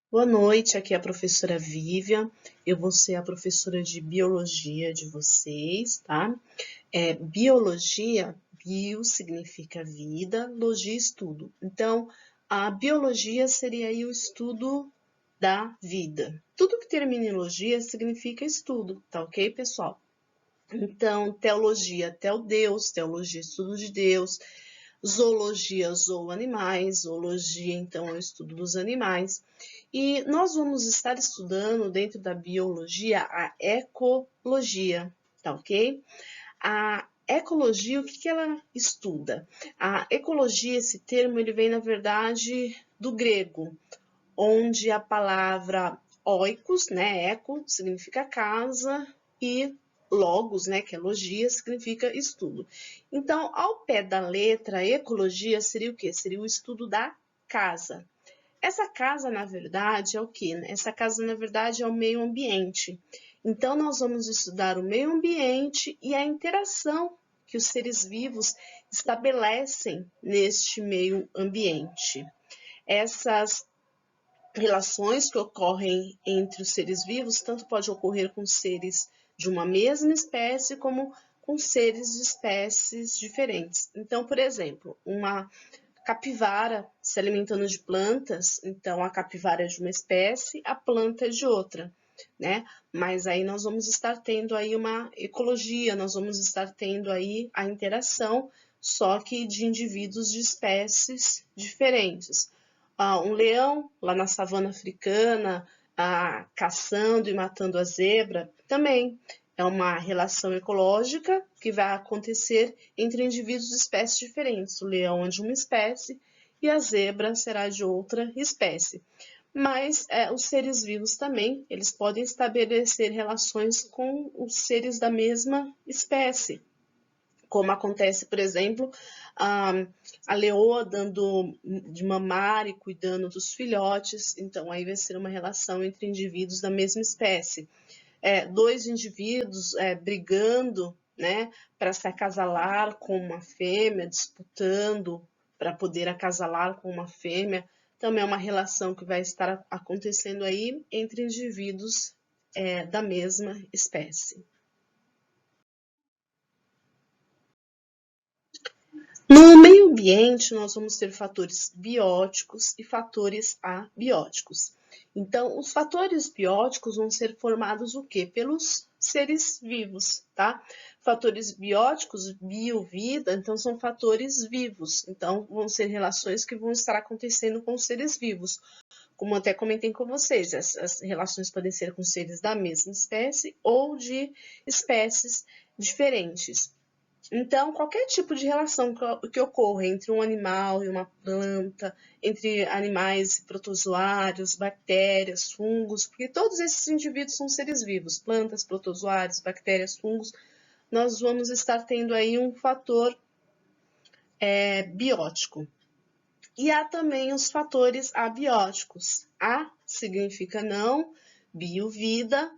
Boa noite, aqui é a professora Vivian. Eu vou ser a professora de biologia de vocês, tá? Biologia, bio significa vida, logia estudo. Então, a biologia seria aí o estudo da vida. Tudo que termina em logia significa estudo, tá ok, pessoal? Então, teologia, Deus, teologia, estudo de Deus, zoologia, zoo animais, zoologia, então, é o estudo dos animais. E nós vamos estar estudando dentro da biologia a ecologia, tá ok? A ecologia, o que ela estuda? A ecologia, esse termo, ele vem, na verdade, do grego, onde a palavra oikos, né, eco, significa casa, e logos, né, que é logia, significa estudo. Então, ao pé da letra, ecologia seria o quê? Seria o estudo da casa. Essa casa, na verdade, é o quê? Essa casa, na verdade, é o meio ambiente. Então, nós vamos estudar o meio ambiente e a interação que os seres vivos estabelecem neste meio ambiente. Essas relações que ocorrem entre os seres vivos, tanto pode ocorrer com seres de uma mesma espécie, como com seres de espécies diferentes. Então, por exemplo, uma capivara se alimentando de plantas, então a capivara é de uma espécie, a planta é de outra, né? Mas aí nós vamos estar tendo aí uma ecologia, nós vamos estar tendo aí a interação, só que de indivíduos de espécies diferentes. Um leão lá na savana africana, caçando e matando a zebra, também é uma relação ecológica que vai acontecer entre indivíduos de espécies diferentes. O leão é de uma espécie e a zebra será de outra espécie. Mas os seres vivos também, eles podem estabelecer relações com os seres da mesma espécie, como acontece, por exemplo, a leoa dando de mamar e cuidando dos filhotes, então aí vai ser uma relação entre indivíduos da mesma espécie. Dois indivíduos brigando, né, para se acasalar com uma fêmea, disputando para poder acasalar com uma fêmea, também é uma relação que vai estar acontecendo aí entre indivíduos da mesma espécie. No meio ambiente, nós vamos ter fatores bióticos e fatores abióticos. Então, os fatores bióticos vão ser formados o quê? Pelos seres vivos, tá? Fatores bióticos, bio-vida, então são fatores vivos. Então, vão ser relações que vão estar acontecendo com os seres vivos. Como até comentei com vocês, as relações podem ser com seres da mesma espécie ou de espécies diferentes. Então, qualquer tipo de relação que ocorra entre um animal e uma planta, entre animais protozoários, bactérias, fungos, porque todos esses indivíduos são seres vivos, plantas, protozoários, bactérias, fungos, nós vamos estar tendo aí um fator biótico. E há também os fatores abióticos. A significa não, bio, vida.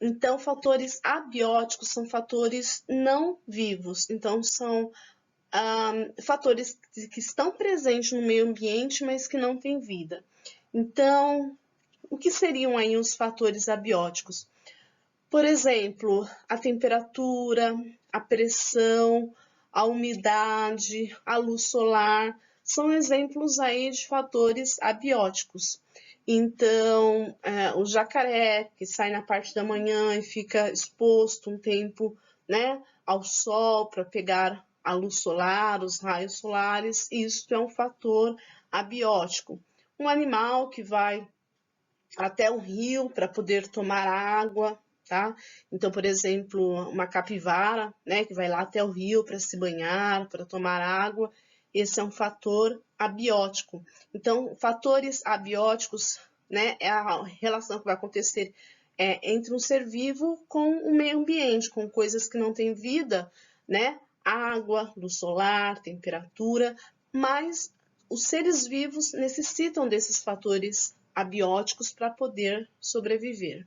Então, fatores abióticos são fatores não vivos. Então, são fatores que estão presentes no meio ambiente, mas que não têm vida. Então, o que seriam aí os fatores abióticos? Por exemplo, a temperatura, a pressão, a umidade, a luz solar, são exemplos aí de fatores abióticos. Então, o jacaré, que sai na parte da manhã e fica exposto um tempo, né, ao sol para pegar a luz solar, os raios solares, isso é um fator abiótico. Um animal que vai até o rio para poder tomar água, tá? Então, por exemplo, uma capivara, né, que vai lá até o rio para se banhar, para tomar água, esse é um fator abiótico. Então, fatores abióticos, né, é a relação que vai acontecer entre um ser vivo com o meio ambiente, com coisas que não têm vida, né? Água, luz solar, temperatura, mas os seres vivos necessitam desses fatores abióticos para poder sobreviver.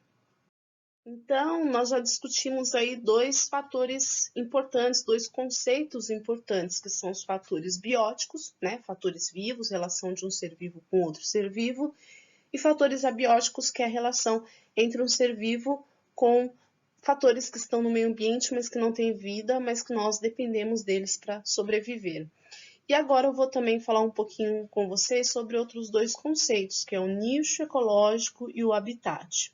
Então, nós já discutimos aí dois fatores importantes, dois conceitos importantes, que são os fatores bióticos, né, fatores vivos, relação de um ser vivo com outro ser vivo, e fatores abióticos, que é a relação entre um ser vivo com fatores que estão no meio ambiente, mas que não têm vida, mas que nós dependemos deles para sobreviver. E agora eu vou também falar um pouquinho com vocês sobre outros dois conceitos, que é o nicho ecológico e o habitat.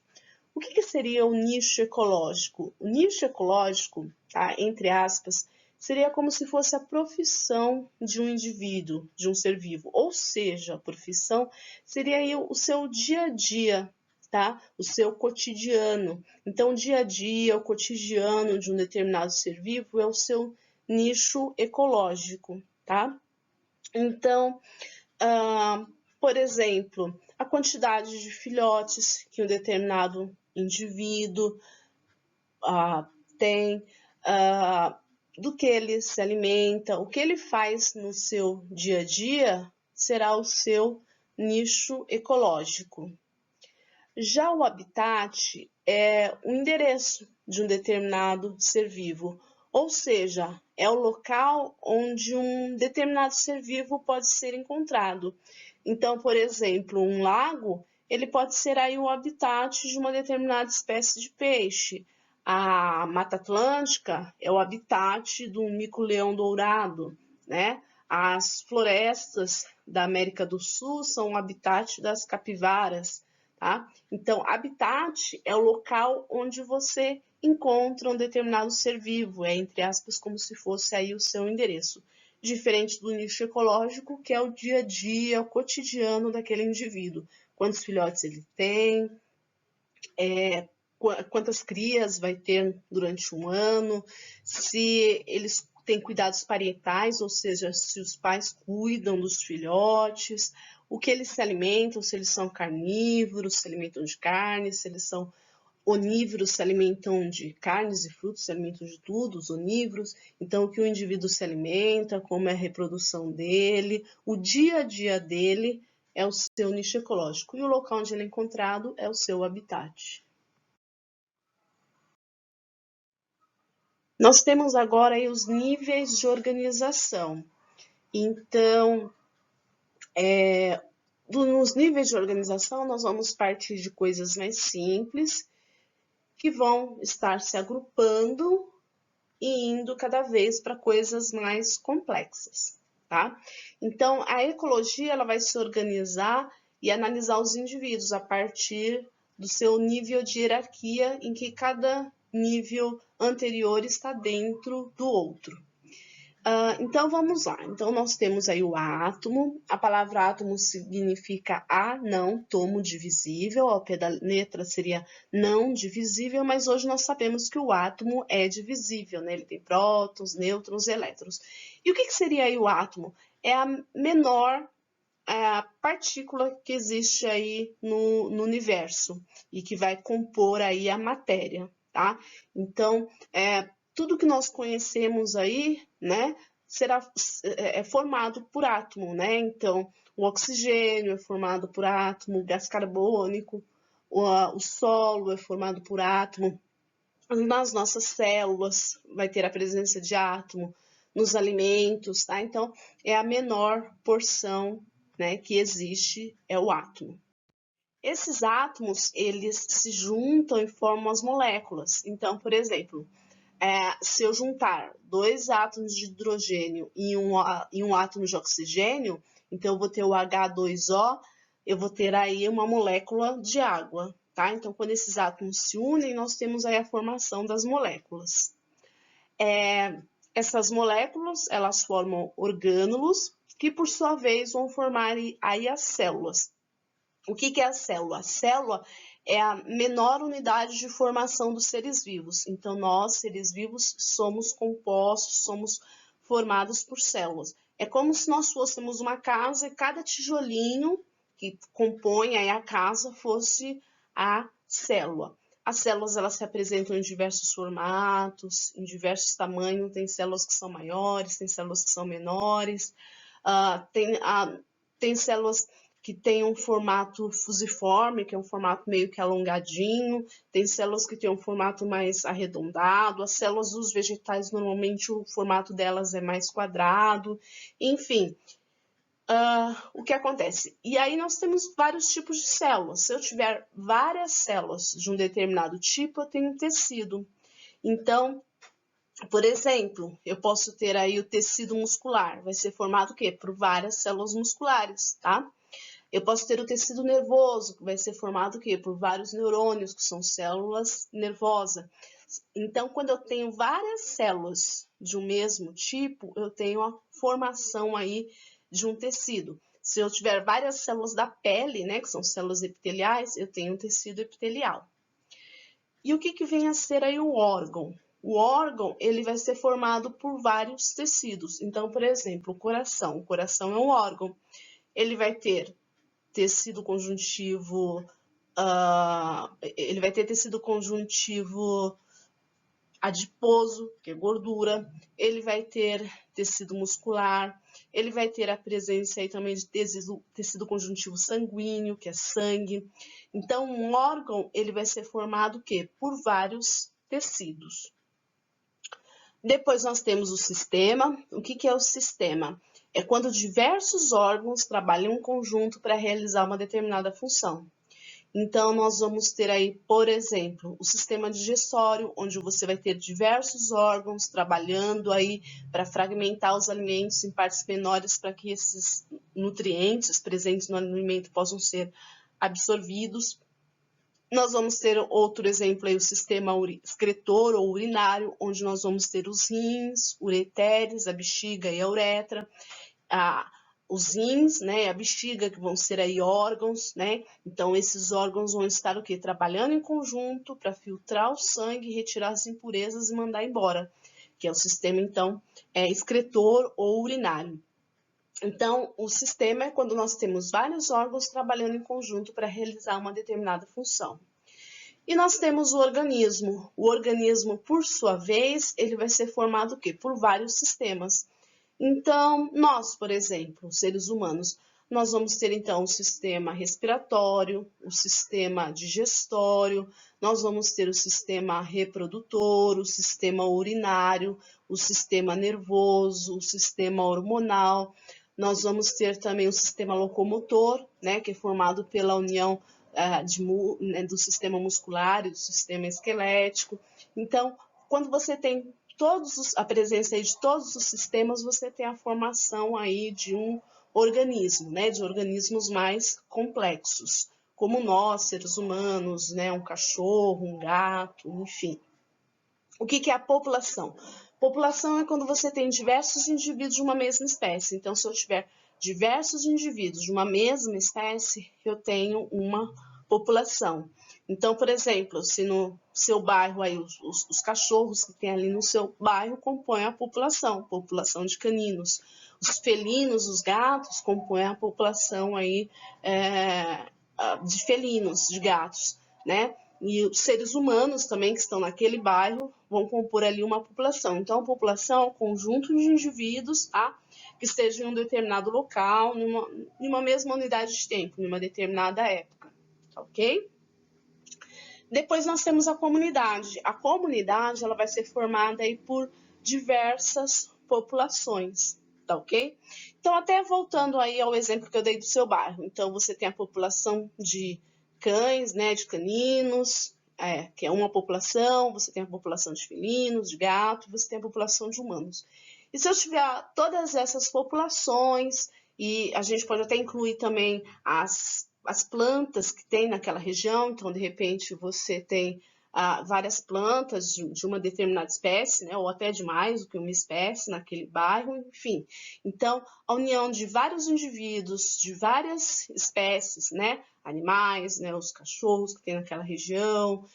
O que seria o nicho ecológico? O nicho ecológico, tá, entre aspas, seria como se fosse a profissão de um indivíduo, de um ser vivo. Ou seja, a profissão seria aí o seu dia a dia, tá? O seu cotidiano. Então, o dia a dia, o cotidiano de um determinado ser vivo é o seu nicho ecológico, tá? Então, por exemplo, a quantidade de filhotes que um determinado indivíduo tem, do que ele se alimenta, o que ele faz no seu dia a dia será o seu nicho ecológico. Já o habitat é o endereço de um determinado ser vivo, ou seja, é o local onde um determinado ser vivo pode ser encontrado. Então, por exemplo, um lago, ele pode ser aí o habitat de uma determinada espécie de peixe. A Mata Atlântica é o habitat do mico-leão dourado, né? As florestas da América do Sul são o habitat das capivaras, tá? Então, habitat é o local onde você encontra um determinado ser vivo, é entre aspas como se fosse aí o seu endereço. Diferente do nicho ecológico, que é o dia a dia, o cotidiano daquele indivíduo. Quantos filhotes ele tem, quantas crias vai ter durante um ano, se eles têm cuidados parietais, ou seja, se os pais cuidam dos filhotes, o que eles se alimentam, se eles são carnívoros, se alimentam de carne, se eles são onívoros, se alimentam de carnes e frutos, se alimentam de tudo, os onívoros. Então, o que o indivíduo se alimenta, como é a reprodução dele, o dia a dia dele é o seu nicho ecológico. E o local onde ele é encontrado é o seu habitat. Nós temos agora aí os níveis de organização. Então, nos níveis de organização, nós vamos partir de coisas mais simples, que vão estar se agrupando e indo cada vez para coisas mais complexas, tá? Então, a ecologia ela vai se organizar e analisar os indivíduos a partir do seu nível de hierarquia, em que cada nível anterior está dentro do outro. Então, vamos lá. Então, nós temos aí o átomo. A palavra átomo significa não tomo divisível. Ao pé da letra seria não divisível, mas hoje nós sabemos que o átomo é divisível, né? Ele tem prótons, nêutrons e elétrons. E o que seria aí o átomo? É a menor partícula que existe aí no universo e que vai compor aí a matéria, tá? Então, tudo que nós conhecemos aí, né, é formado por átomo, né? Então, o oxigênio é formado por átomo, o gás carbônico, o solo é formado por átomo, nas nossas células vai ter a presença de átomo, nos alimentos, tá? Então, é a menor porção, né, que existe, é o átomo. Esses átomos, eles se juntam e formam as moléculas. Então, por exemplo, se eu juntar dois átomos de hidrogênio e um átomo de oxigênio, então eu vou ter o H2O, eu vou ter aí uma molécula de água, tá? Então, quando esses átomos se unem, nós temos aí a formação das moléculas. Essas moléculas, elas formam orgânulos, que por sua vez vão formar aí as células. O que é a célula? A célula é a menor unidade de formação dos seres vivos. Então, nós, seres vivos, somos compostos, somos formados por células. É como se nós fôssemos uma casa e cada tijolinho que compõe aí a casa fosse a célula. As células elas se apresentam em diversos formatos, em diversos tamanhos. Tem células que são maiores, tem células que são menores, tem células que tem um formato fusiforme, que é um formato meio que alongadinho, tem células que têm um formato mais arredondado, as células dos vegetais, normalmente o formato delas é mais quadrado, enfim. o que acontece? E aí nós temos vários tipos de células. Se eu tiver várias células de um determinado tipo, eu tenho tecido. Então, por exemplo, eu posso ter aí o tecido muscular. Vai ser formado o quê? Por várias células musculares, tá? Eu posso ter o tecido nervoso, que vai ser formado o quê? Por vários neurônios, que são células nervosas. Então, quando eu tenho várias células de um mesmo tipo, eu tenho a formação aí de um tecido. Se eu tiver várias células da pele, né, que são células epiteliais, eu tenho um tecido epitelial. E o que vem a ser aí o órgão? O órgão, ele vai ser formado por vários tecidos. Então, por exemplo, o coração. O coração é um órgão. Ele vai ter tecido conjuntivo, ele vai ter tecido conjuntivo adiposo, que é gordura, ele vai ter tecido muscular, ele vai ter a presença aí também de tecido conjuntivo sanguíneo, que é sangue. Então, um órgão, ele vai ser formado o quê? Por vários tecidos. Depois nós temos o sistema. O que é o sistema? É quando diversos órgãos trabalham em conjunto para realizar uma determinada função. Então, nós vamos ter aí, por exemplo, o sistema digestório, onde você vai ter diversos órgãos trabalhando aí para fragmentar os alimentos em partes menores para que esses nutrientes presentes no alimento possam ser absorvidos. Nós vamos ter outro exemplo aí, o sistema excretor ou urinário, onde nós vamos ter os rins, ureteres, a bexiga e a uretra, os rins, né, a bexiga, que vão ser aí órgãos, né? Então, esses órgãos vão estar o quê? Trabalhando em conjunto para filtrar o sangue, retirar as impurezas e mandar embora, que é o sistema, então, excretor ou urinário. Então, o sistema é quando nós temos vários órgãos trabalhando em conjunto para realizar uma determinada função. E nós temos o organismo. O organismo, por sua vez, ele vai ser formado o quê? Por vários sistemas. Então, nós, por exemplo, seres humanos, nós vamos ter então o sistema respiratório, o sistema digestório, nós vamos ter o sistema reprodutor, o sistema urinário, o sistema nervoso, o sistema hormonal. Nós vamos ter também o sistema locomotor, né, que é formado pela união do sistema muscular e do sistema esquelético. Então, quando você tem a presença aí de todos os sistemas, você tem a formação aí de um organismo, né, de organismos mais complexos, como nós, seres humanos, né, um cachorro, um gato, enfim. O que é a população? População é quando você tem diversos indivíduos de uma mesma espécie. Então, se eu tiver diversos indivíduos de uma mesma espécie, eu tenho uma população. Então, por exemplo, se no seu bairro aí os cachorros que tem ali no seu bairro compõem a população de caninos. Os felinos, os gatos, compõem a população aí de felinos, de gatos, né? E os seres humanos também que estão naquele bairro vão compor ali uma população. Então, a população é um conjunto de indivíduos, tá? Que estejam em um determinado local, numa mesma unidade de tempo, numa determinada época, ok? Depois nós temos a comunidade. A comunidade ela vai ser formada aí por diversas populações, tá ok? Então, até voltando aí ao exemplo que eu dei do seu bairro. Então, você tem a população de cães, né, de caninos, que é uma população, você tem a população de felinos, de gatos, você tem a população de humanos. E se eu tiver todas essas populações, e a gente pode até incluir também as plantas que tem naquela região, então, de repente, você tem várias plantas de uma determinada espécie, né, ou até de mais do que uma espécie naquele bairro, enfim. Então, a união de vários indivíduos, de várias espécies, né, animais, né, os cachorros que tem naquela região,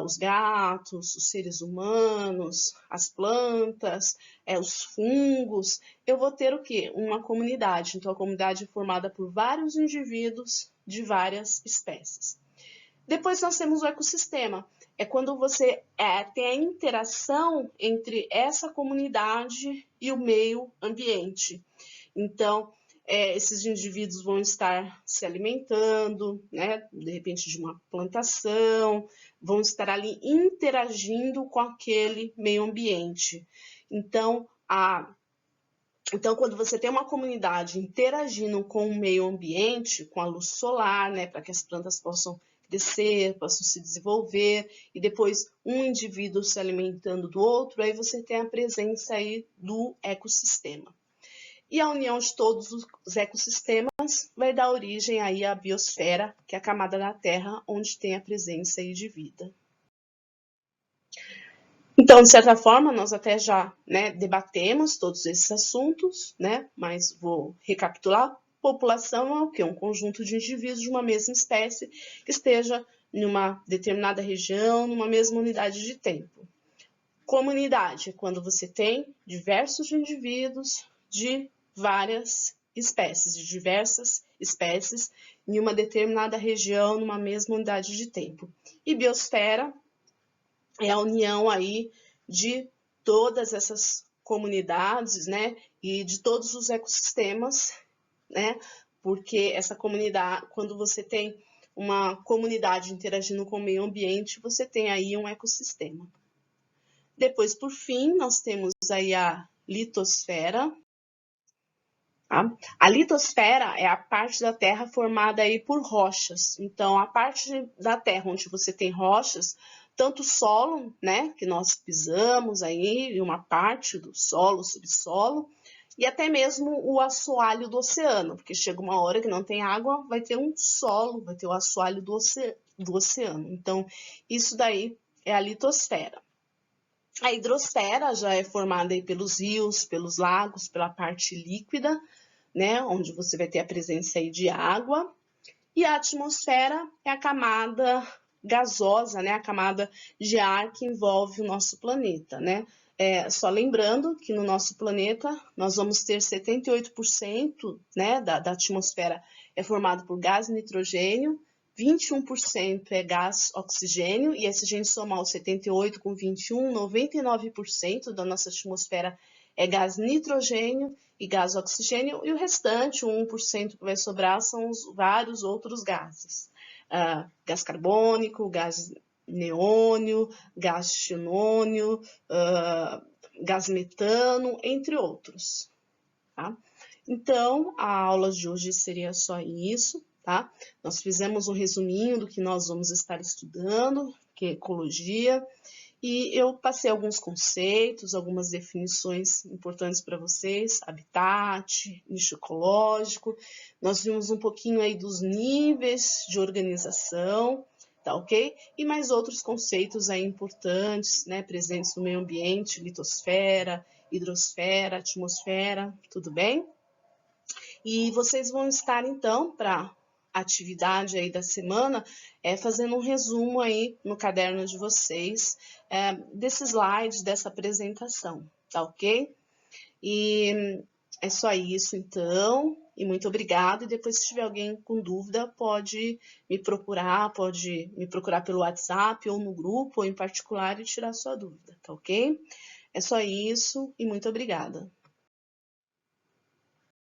os gatos, os seres humanos, as plantas, os fungos, eu vou ter o quê? Uma comunidade. Então, a comunidade é formada por vários indivíduos de várias espécies. Depois nós temos o ecossistema. É quando você tem a interação entre essa comunidade e o meio ambiente. Então, esses indivíduos vão estar se alimentando, né, de repente de uma plantação, vão estar ali interagindo com aquele meio ambiente. Então, Então, quando você tem uma comunidade interagindo com o meio ambiente, com a luz solar, né, para que as plantas possam crescer, possam se desenvolver, e depois um indivíduo se alimentando do outro, aí você tem a presença aí do ecossistema. E a união de todos os ecossistemas vai dar origem aí à biosfera, que é a camada da Terra onde tem a presença aí de vida. Então, de certa forma, nós até já, né, debatemos todos esses assuntos, né, mas vou recapitular. População é o quê? Um conjunto de indivíduos de uma mesma espécie que esteja em uma determinada região, numa mesma unidade de tempo. Comunidade é quando você tem diversos indivíduos de várias espécies, de diversas espécies, em uma determinada região, numa mesma unidade de tempo. E biosfera é a união aí de todas essas comunidades, né, e de todos os ecossistemas, né, porque essa comunidade, quando você tem uma comunidade interagindo com o meio ambiente, você tem aí um ecossistema. Depois, por fim, nós temos aí a litosfera. Tá? A litosfera é a parte da Terra formada aí por rochas. Então, a parte da Terra onde você tem rochas, tanto o solo, né, que nós pisamos aí, e uma parte do solo, subsolo, e até mesmo o assoalho do oceano, porque chega uma hora que não tem água, vai ter um solo, vai ter o assoalho do oceano. Então, isso daí é a litosfera. A hidrosfera já é formada aí pelos rios, pelos lagos, pela parte líquida, né, onde você vai ter a presença aí de água. E a atmosfera é a camada gasosa, né, a camada de ar que envolve o nosso planeta, né. Só lembrando que no nosso planeta nós vamos ter 78%, né, da atmosfera é formado por gás nitrogênio, 21% é gás oxigênio, e aí se a gente somar os 78 com 21, 99% da nossa atmosfera é gás nitrogênio e gás oxigênio, e o restante, o 1% que vai sobrar, são os vários outros gases. Gás carbônico, gás neônio, gás xenônio, gás metano, entre outros. Tá? Então, a aula de hoje seria só isso, tá? Nós fizemos um resuminho do que nós vamos estar estudando, que é ecologia, e eu passei alguns conceitos, algumas definições importantes para vocês, habitat, nicho ecológico. Nós vimos um pouquinho aí dos níveis de organização, tá ok? E mais outros conceitos aí importantes, né, presentes no meio ambiente, litosfera, hidrosfera, atmosfera, tudo bem? E vocês vão estar, então, para a atividade aí da semana, fazendo um resumo aí no caderno de vocês, desses slides, dessa apresentação, tá ok? E é só isso, então, e muito obrigada. E depois, se tiver alguém com dúvida, pode me procurar pelo WhatsApp ou no grupo, ou em particular, e tirar sua dúvida, tá ok? É só isso e muito obrigada.